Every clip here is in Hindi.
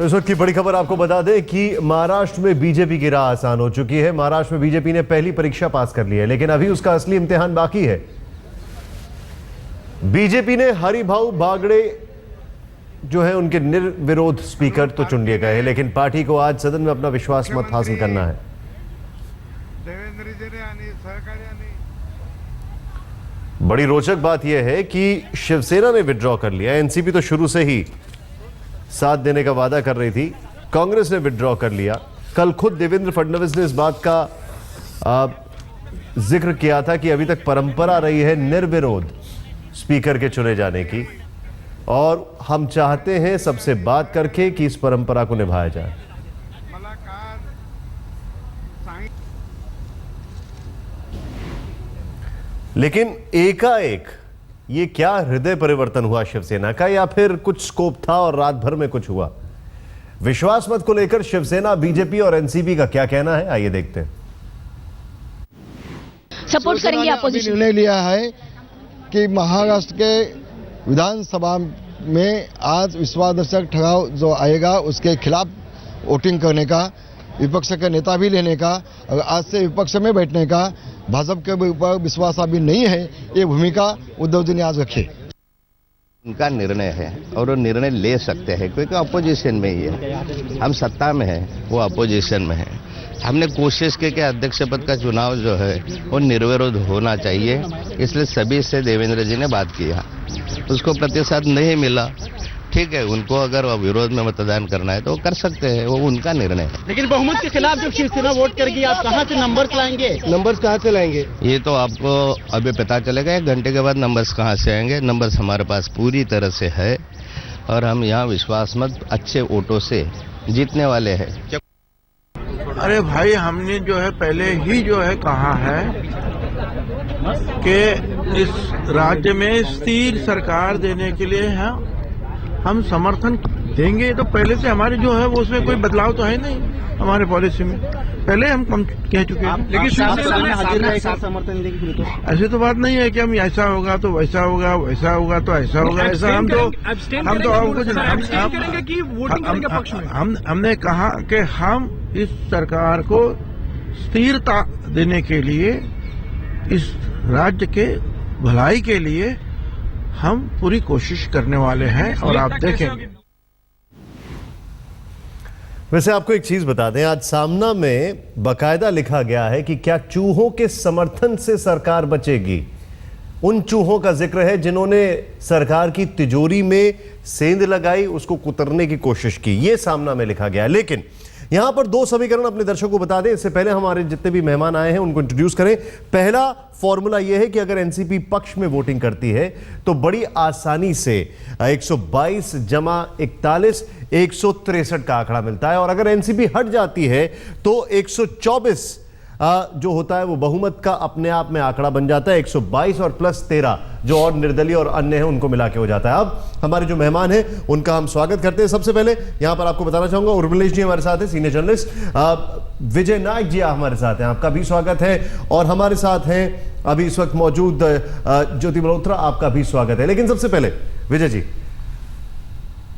तो इस वक्त की बड़ी खबर आपको बता दें कि महाराष्ट्र में बीजेपी की राह आसान हो चुकी है। महाराष्ट्र में बीजेपी ने पहली परीक्षा पास कर ली है, लेकिन अभी उसका असली इम्तिहान बाकी है। बीजेपी ने हरिभाऊ बागड़े जो है उनके निर्विरोध स्पीकर तो चुन लिए गए हैं, लेकिन पार्टी को आज सदन में अपना विश्वास मत हासिल करना है। बड़ी रोचक बात यह है कि शिवसेना ने विड्रॉ कर लिया। एनसीपी तो शुरू से ही साथ देने का वादा कर रही थी, कांग्रेस ने विड्रॉ कर लिया। कल खुद देवेंद्र फडणवीस ने इस बात का जिक्र किया था कि अभी तक परंपरा रही है निर्विरोध स्पीकर के चुने जाने की, और हम चाहते हैं सबसे बात करके कि इस परंपरा को निभाया जाए। लेकिन एकाएक ये क्या हृदय परिवर्तन हुआ शिवसेना का, या फिर कुछ स्कोप था और रात भर में कुछ हुआ? विश्वास मत को लेकर शिवसेना, बीजेपी और एनसीपी का क्या कहना है, आइए देखते हैं। सपोर्ट करेंगे अपोजिशन। निर्णय लिया है कि महाराष्ट्र के विधानसभा में आज विश्वासदर्शक ठहराव जो आएगा उसके खिलाफ वोटिंग करने का, विपक्ष के नेता भी लेने का और आज से विपक्ष में बैठने का, भाजपा के ऊपर विश्वास अभी नहीं है, ये भूमिका उद्धव जी ने आज रखी। उनका निर्णय है और वो निर्णय ले सकते हैं, क्योंकि अपोजिशन में ही है। हम सत्ता में हैं, वो अपोजिशन में है। हमने कोशिश की कि अध्यक्ष पद का चुनाव जो है वो निर्विरोध होना चाहिए, इसलिए सभी से देवेंद्र जी ने बात किया। उसको प्रतिशत नहीं मिला, ठीक है, उनको अगर विरोध में मतदान करना है तो वो कर सकते हैं, वो उनका निर्णय है। लेकिन बहुमत के खिलाफ जब शिवसेना वोट करेगी, आप कहाँ से नंबर्स लाएंगे? नंबर्स कहाँ से लाएंगे? ये तो आपको अभी पता चलेगा, 1 घंटे के बाद नंबर्स कहाँ से आएंगे। नंबर्स हमारे पास पूरी तरह से है और हम यहाँ विश्वास मत अच्छे वोटों से जीतने वाले हैं। अरे भाई, हमने जो है पहले ही जो है कहा है कि इस राज्य में स्थिर सरकार देने के लिए हम समर्थन देंगे। तो पहले से हमारे जो है वो उसमें कोई बदलाव तो है नहीं हमारे पॉलिसी में, पहले हम कह चुके हैं। लेकिन समर्थन देगी तो ऐसी तो बात नहीं है कि हम ऐसा होगा तो वैसा होगा, वैसा होगा तो ऐसा होगा, ऐसा हमने कहा कि हम इस सरकार को स्थिरता देने के लिए, इस राज्य के भलाई के लिए हम पूरी कोशिश करने वाले हैं और आप देखेंगे। वैसे आपको एक चीज बता दें, आज सामना में बकायदा लिखा गया है कि क्या चूहों के समर्थन से सरकार बचेगी। उन चूहों का जिक्र है जिन्होंने सरकार की तिजोरी में सेंध लगाई, उसको कुतरने की कोशिश की, यह सामना में लिखा गया है। लेकिन यहां पर 2 समीकरण अपने दर्शकों को बता दें, इससे पहले हमारे जितने भी मेहमान आए हैं उनको इंट्रोड्यूस करें। पहला फॉर्मूला यह है कि अगर एनसीपी पक्ष में वोटिंग करती है तो बड़ी आसानी से 122 जमा 41 163 का आंकड़ा मिलता है, और अगर एनसीपी हट जाती है तो 124 जो होता है वो बहुमत का अपने आप में आंकड़ा बन जाता है। 122 और प्लस 13 जो और निर्दलीय और अन्य हैं उनको मिला के हो जाता है। अब हमारे जो मेहमान हैं उनका हम स्वागत करते हैं। सबसे पहले यहां पर आपको बताना चाहूंगा, उर्मिलेश जी हमारे साथ हैं, सीनियर जर्नलिस्ट। विजय नायक जी हमारे साथ हैं, आपका भी स्वागत है। और हमारे साथ हैं अभी इस वक्त मौजूद ज्योति मल्होत्रा, आपका भी स्वागत है। लेकिन सबसे पहले विजय जी,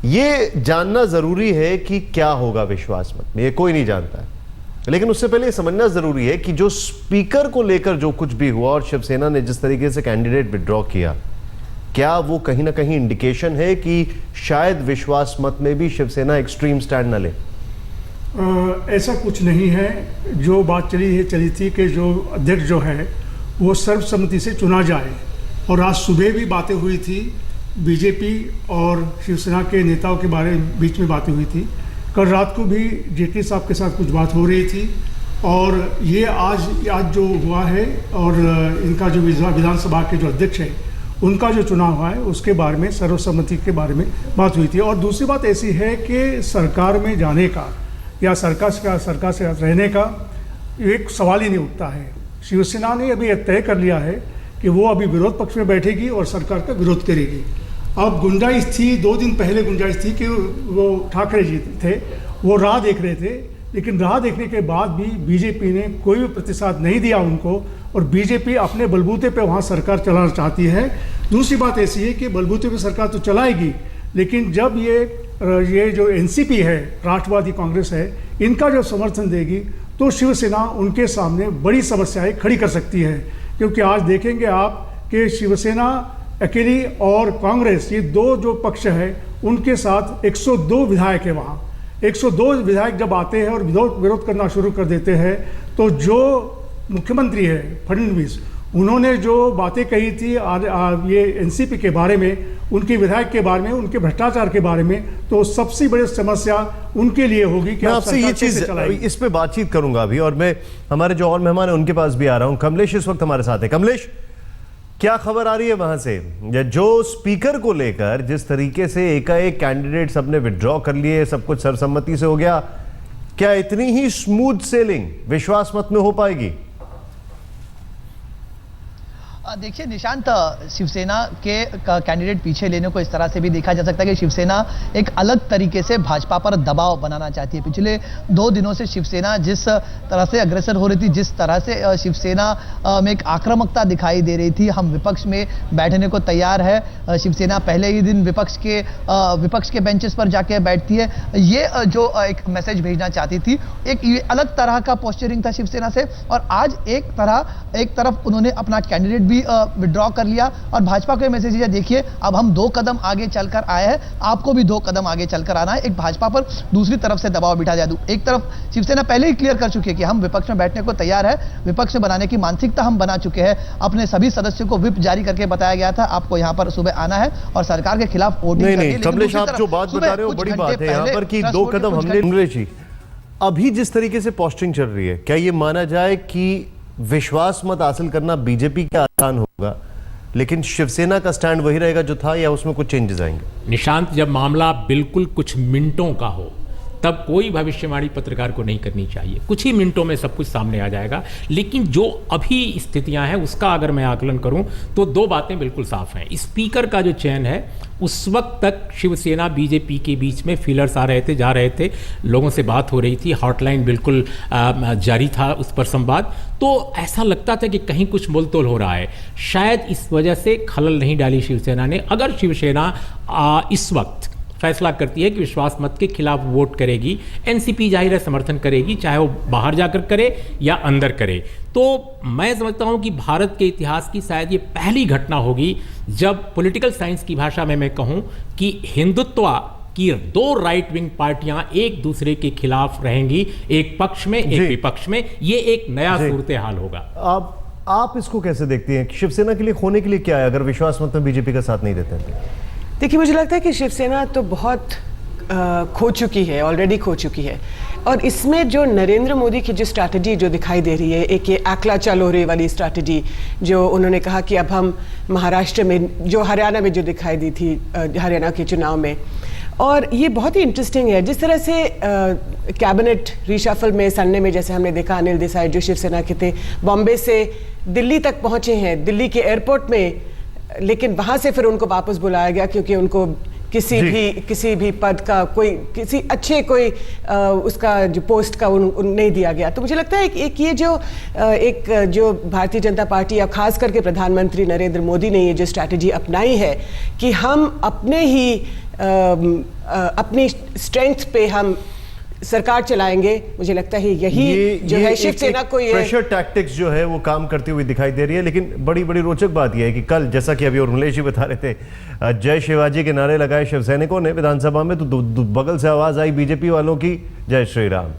ये जानना जरूरी है कि क्या होगा विश्वास मत में, ये कोई नहीं जानता है, लेकिन उससे पहले समझना जरूरी है कि जो स्पीकर को लेकर जो कुछ भी हुआ और शिवसेना ने जिस तरीके से कैंडिडेट विड्रॉ किया, क्या वो कहीं ना कहीं इंडिकेशन है कि शायद विश्वास मत में भी शिवसेना एक्सट्रीम स्टैंड न ले? ऐसा कुछ नहीं है। जो बात चली थी कि जो अध्यक्ष जो है वो सर्वसम्मति से चुना जाए, और आज सुबह भी बातें हुई थी, बीजेपी और शिवसेना के नेताओं के बीच में बातें हुई थी। कल रात को भी जेटली साहब के साथ कुछ बात हो रही थी, और ये आज जो हुआ है, और इनका जो विधानसभा के जो अध्यक्ष है उनका जो चुनाव हुआ है उसके बारे में, सर्वसम्मति के बारे में बात हुई थी। और दूसरी बात ऐसी है कि सरकार में जाने का या सरकार से रहने का एक सवाल ही नहीं उठता है। शिवसेना ने अभी तय कर लिया है कि वो अभी विरोध पक्ष में बैठेगी और सरकार का विरोध करेगी। अब गुंजाइश थी, 2 दिन पहले गुंजाइश थी कि वो ठाकरे जी थे, वो राह देख रहे थे, लेकिन राह देखने के बाद भी बीजेपी ने कोई भी प्रतिसाद नहीं दिया उनको, और बीजेपी अपने बलबूते पे वहाँ सरकार चलाना चाहती है। दूसरी बात ऐसी है कि बलबूते पे सरकार तो चलाएगी, लेकिन जब ये ये जो एनसीपी है, राष्ट्रवादी कांग्रेस है, इनका जो समर्थन देगी तो शिवसेना उनके सामने बड़ी समस्याएं खड़ी कर सकती है। क्योंकि आज देखेंगे आप कि शिवसेना अकेली और कांग्रेस, ये दो जो पक्ष है उनके साथ 102 विधायक है। वहाँ 102 विधायक जब आते हैं और विरोध करना शुरू कर देते हैं, तो जो मुख्यमंत्री है फडणवीस, उन्होंने जो बातें कही थी ये एनसीपी के बारे में, उनके विधायक के बारे में, उनके भ्रष्टाचार के बारे में, तो सबसे बड़ी समस्या उनके लिए होगी कि मैं आपसे ये चीज इस पे बातचीत करूंगा अभी, और मैं हमारे जो और मेहमान है उनके पास भी आ रहा हूं। कमलेश इस वक्त हमारे साथ है। कमलेश, क्या खबर आ रही है वहां से? जो स्पीकर को लेकर जिस तरीके से एकाएक कैंडिडेट सबने विड्रॉ कर लिए, सब कुछ सर्वसम्मति से हो गया, क्या इतनी ही स्मूथ सेलिंग विश्वास मत में हो पाएगी? देखिए निशांत, शिवसेना के कैंडिडेट पीछे लेने को इस तरह से भी देखा जा सकता है कि शिवसेना एक अलग तरीके से भाजपा पर दबाव बनाना चाहती है। पिछले 2 दिनों से शिवसेना जिस तरह से अग्रसर हो रही थी, जिस तरह से शिवसेना में एक आक्रामकता दिखाई दे रही थी, हम विपक्ष में बैठने को तैयार है, शिवसेना पहले ही दिन विपक्ष के बेंचेस पर जाके बैठती है, ये जो एक मैसेज भेजना चाहती थी, एक अलग तरह का पोस्चरिंग था शिवसेना से। और आज एक तरफ उन्होंने अपना कैंडिडेट भी विड्रॉ कर लिया और भाजपा को मैसेज दिया, देखिए अब हम 2 कदम आगे चलकर आए हैं, आपको भी 2 कदम आगे चलकर आना है। एक भाजपा पर दूसरी तरफ से दबाव बिठा दिया। एक तरफ शिवसेना पहले ही क्लियर कर चुकी है कि हम विपक्ष में बैठने को तैयार है, विपक्ष में बनाने की मानसिकता हम बना चुके हैं। अपने सभी सदस्यों को व्हिप जारी करके बताया गया था, आपको यहाँ पर सुबह आना है और सरकार के खिलाफ वोटिंग करनी है। कमलेश, आप जो बात बता रहे हो बड़ी बात है यहाँ पर कि 2 कदम हमने। कमलेश जी, अभी जिस तरीके से पोस्टिंग चल रही है, क्या ये माना जाए कि विश्वास मत हासिल करना बीजेपी का आसान होगा, लेकिन शिवसेना का स्टैंड वही रहेगा जो था, या उसमें कुछ चेंजेस आएंगे? निशांत, जब मामला बिल्कुल कुछ मिनटों का हो तब कोई भविष्यवाणी पत्रकार को नहीं करनी चाहिए। कुछ ही मिनटों में सब कुछ सामने आ जाएगा। लेकिन जो अभी स्थितियां हैं उसका अगर मैं आकलन करूं तो 2 बातें बिल्कुल साफ हैं। स्पीकर का जो चयन है, उस वक्त तक शिवसेना बीजेपी के बीच में फीलर्स आ रहे थे, जा रहे थे, लोगों से बात हो रही थी, हॉटलाइन बिल्कुल जारी था उस पर संवाद। तो ऐसा लगता था कि कहीं कुछ मोलतोल हो रहा है। शायद इस वजह से खलल नहीं डाली शिवसेना ने। अगर शिवसेना इस वक्त फैसला करती है कि विश्वास मत के खिलाफ वोट करेगी, एनसीपी जाहिर है समर्थन करेगी, चाहे वो बाहर जाकर करे या अंदर करे, तो मैं समझता हूं कि भारत के इतिहास की शायद ये पहली घटना होगी जब पॉलिटिकल साइंस की भाषा में मैं कहूं कि हिंदुत्व की 2 राइट विंग पार्टियां एक दूसरे के खिलाफ रहेंगी, एक पक्ष में एक विपक्ष में। ये एक नया सूरत हाल होगा। आप इसको कैसे देखती हैं? शिवसेना के लिए होने के लिए क्या है अगर विश्वास मत में बीजेपी का साथ नहीं देते हैं? देखिए, मुझे लगता है कि शिवसेना तो बहुत खो चुकी है, ऑलरेडी खो चुकी है। और इसमें जो नरेंद्र मोदी की जो स्ट्रैटेजी जो दिखाई दे रही है, एक ये अकला चलोरे वाली स्ट्रैटेजी जो उन्होंने कहा कि अब हम महाराष्ट्र में, जो हरियाणा में जो दिखाई दी थी हरियाणा के चुनाव में, और ये बहुत ही इंटरेस्टिंग है। जिस तरह से कैबिनेट रिशफल में संडे में जैसे हमने देखा, अनिल देसाई जो शिवसेना के थे बॉम्बे से दिल्ली तक पहुंचे हैं, दिल्ली के एयरपोर्ट में, लेकिन वहां से फिर उनको वापस बुलाया गया क्योंकि उनको किसी भी पद का किसी अच्छे उसका जो पोस्ट का नहीं दिया गया। तो मुझे लगता है ये जो भारतीय जनता पार्टी या खास करके प्रधानमंत्री नरेंद्र मोदी ने ये जो स्ट्रैटेजी अपनाई है कि हम अपनी स्ट्रेंथ पे हम सरकार चलाएंगे, मुझे लगता है यही जो है शिवसेना को ये प्रेशर टैक्टिक्स जो है वो काम करती हुई दिखाई दे रही है। लेकिन बड़ी रोचक बात यह है कि कल, जैसा कि अभी उर्मिलेश जी बता रहे थे, जय शिवाजी के नारे लगाए शिवसैनिकों ने विधानसभा में, तो बगल से आवाज आई बीजेपी वालों की, जय श्री राम।